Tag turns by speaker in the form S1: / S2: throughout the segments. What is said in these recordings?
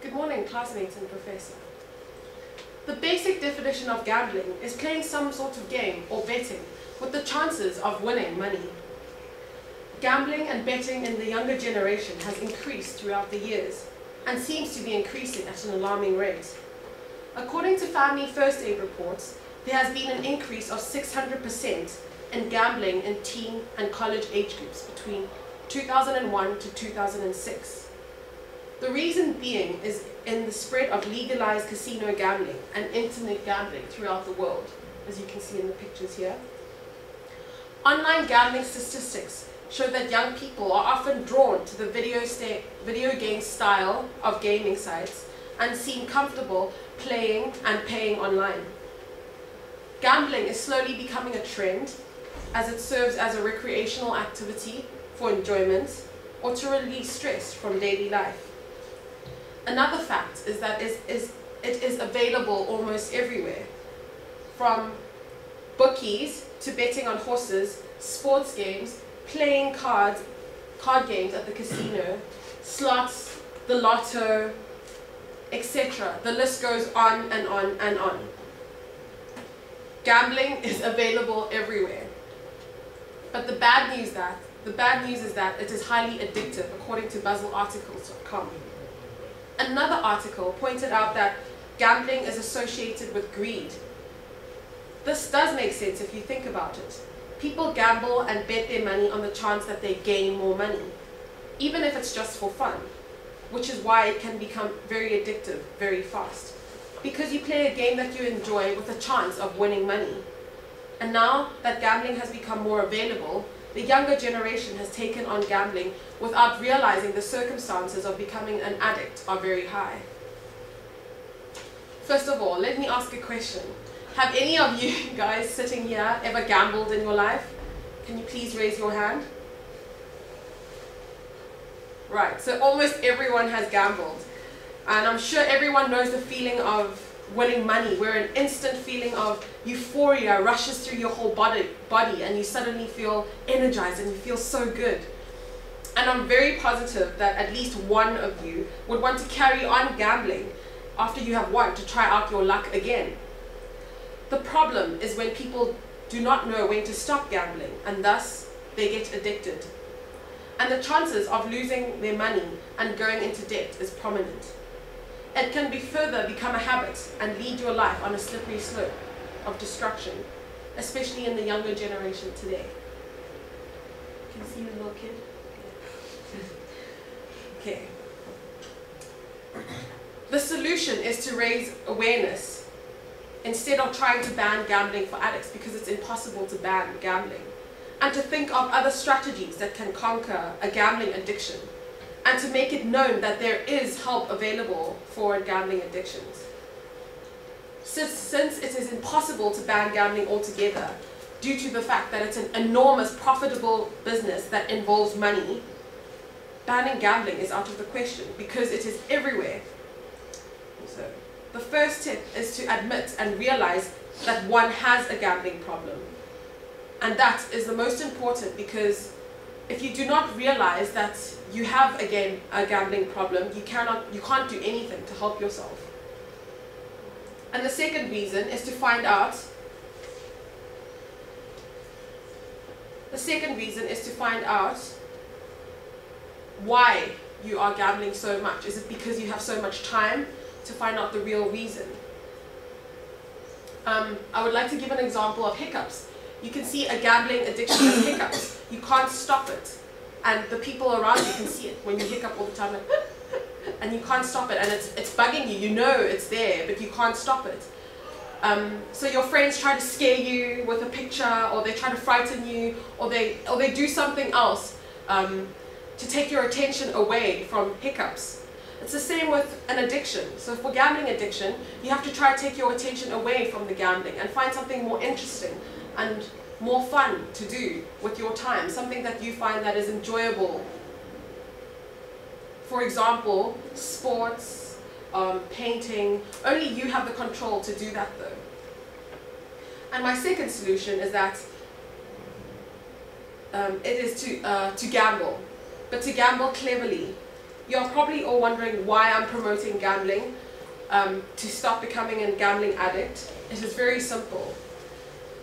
S1: Good morning, classmates and professor. The basic definition of gambling is playing some sort of game or betting with the chances of winning money. Gambling and betting in the younger generation has increased throughout the years and seems to be increasing at an alarming rate. According to Family First Aid reports, there has been an increase of 600% in gambling in teen and college age groups between 2001 to 2006. The reason being is in the spread of legalized casino gambling and internet gambling throughout the world, as you can see in the pictures here. Online gambling statistics show that young people are often drawn to the video game style of gaming sites and seem comfortable playing and paying online. Gambling is slowly becoming a trend as it serves as a recreational activity for enjoyment or to release stress from daily life. Another fact is that it is available almost everywhere, from bookies to betting on horses, sports games, playing card games at the casino, slots, the lotto, etc. The list goes on and on and on. Gambling is available everywhere. But the bad news is that it is highly addictive, according to BuzzleArticles.com. Another article pointed out that gambling is associated with greed. This does make sense if you think about it. People gamble and bet their money on the chance that they gain more money, even if it's just for fun, which is why it can become very addictive very fast. Because you play a game that you enjoy with a chance of winning money. And now that gambling has become more available, the younger generation has taken on gambling without realizing the circumstances of becoming an addict are very high. First of all, let me ask a question. Have any of you guys sitting here ever gambled in your life? Can you please raise your hand? Right, so almost everyone has gambled. And I'm sure everyone knows the feeling of winning money, where an instant feeling of euphoria rushes through your whole body and you suddenly feel energized and you feel so good. And I'm very positive that at least one of you would want to carry on gambling after you have won to try out your luck again. The problem is when people do not know when to stop gambling and thus they get addicted. And the chances of losing their money and going into debt is prominent. It can further become a habit and lead your life on a slippery slope of destruction, especially in the younger generation today. Can you see the little kid? Okay. The solution is to raise awareness instead of trying to ban gambling for addicts, because it's impossible to ban gambling, and to think of other strategies that can conquer a gambling addiction, and to make it known that there is help available for gambling addictions. Since it is impossible to ban gambling altogether due to the fact that it's an enormous profitable business that involves money, banning gambling is out of the question because it is everywhere. So, the first tip is to admit and realize that one has a gambling problem. And that is the most important, because if you do not realize that you have a gambling problem, you can't do anything to help yourself. And the second reason is to find out why you are gambling so much. Is it because you have so much time to find out the real reason? I would like to give an example of hiccups. You can see a gambling addiction as hiccups. You can't stop it. And the people around you can see it when you hiccup all the time, like, and you can't stop it, and it's bugging you. You know it's there, but you can't stop it. So your friends try to scare you with a picture, or they try to frighten you, or they do something else to take your attention away from hiccups. It's the same with an addiction. So for gambling addiction, you have to try to take your attention away from the gambling and find something more interesting and more fun to do with your time, something that you find that is enjoyable. For example, sports, painting. Only you have the control to do that though. And my second solution is that it is to gamble, but to gamble cleverly. You're probably all wondering why I'm promoting gambling, to stop becoming a gambling addict. It is very simple.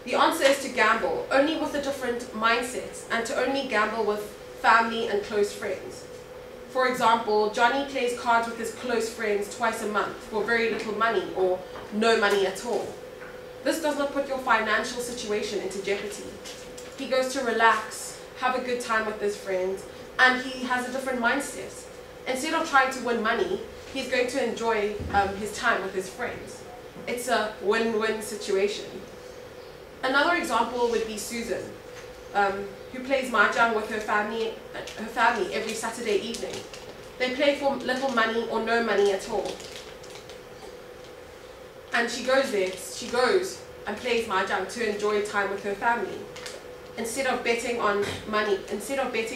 S1: The answer is to gamble, only with a different mindset, and to only gamble with family and close friends. For example, Johnny plays cards with his close friends twice a month for very little money or no money at all. This does not put your financial situation into jeopardy. He goes to relax, have a good time with his friends, and he has a different mindset. Instead of trying to win money, he's going to enjoy his time with his friends. It's a win-win situation. Another example would be Susan, who plays mahjong with her family every Saturday evening. They play for little money or no money at all. And she goes and plays mahjong to enjoy time with her family, instead of betting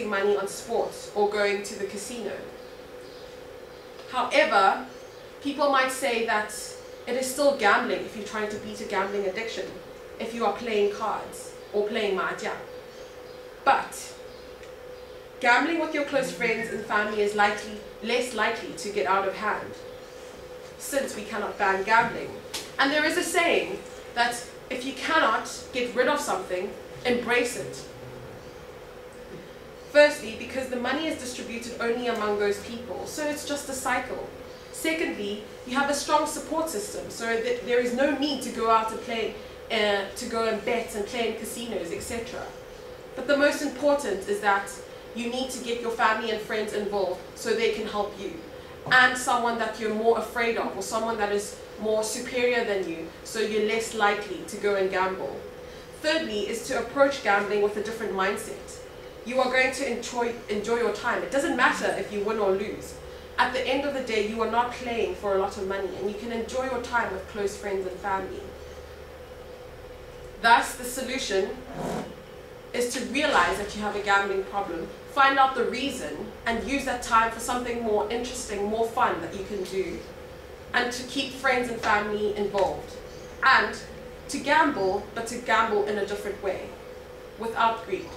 S1: money on sports or going to the casino. However, people might say that it is still gambling if you're trying to beat a gambling addiction, if you are playing cards or playing mahjong. But gambling with your close friends and family is less likely to get out of hand, since we cannot ban gambling. And there is a saying that if you cannot get rid of something, embrace it. Firstly, because the money is distributed only among those people, so it's just a cycle. Secondly, you have a strong support system, so that there is no need to go out and play, to go and bet and play in casinos, etc. But the most important is that you need to get your family and friends involved so they can help you, and someone that you're more afraid of, or someone that is more superior than you, so you're less likely to go and gamble. Thirdly is to approach gambling with a different mindset. You are going to enjoy your time. It doesn't matter if you win or lose. At the end of the day, you are not playing for a lot of money, and you can enjoy your time with close friends and family. Thus, the solution is to realize that you have a gambling problem, find out the reason, and use that time for something more interesting, more fun that you can do, and to keep friends and family involved. And to gamble, but to gamble in a different way, without greed.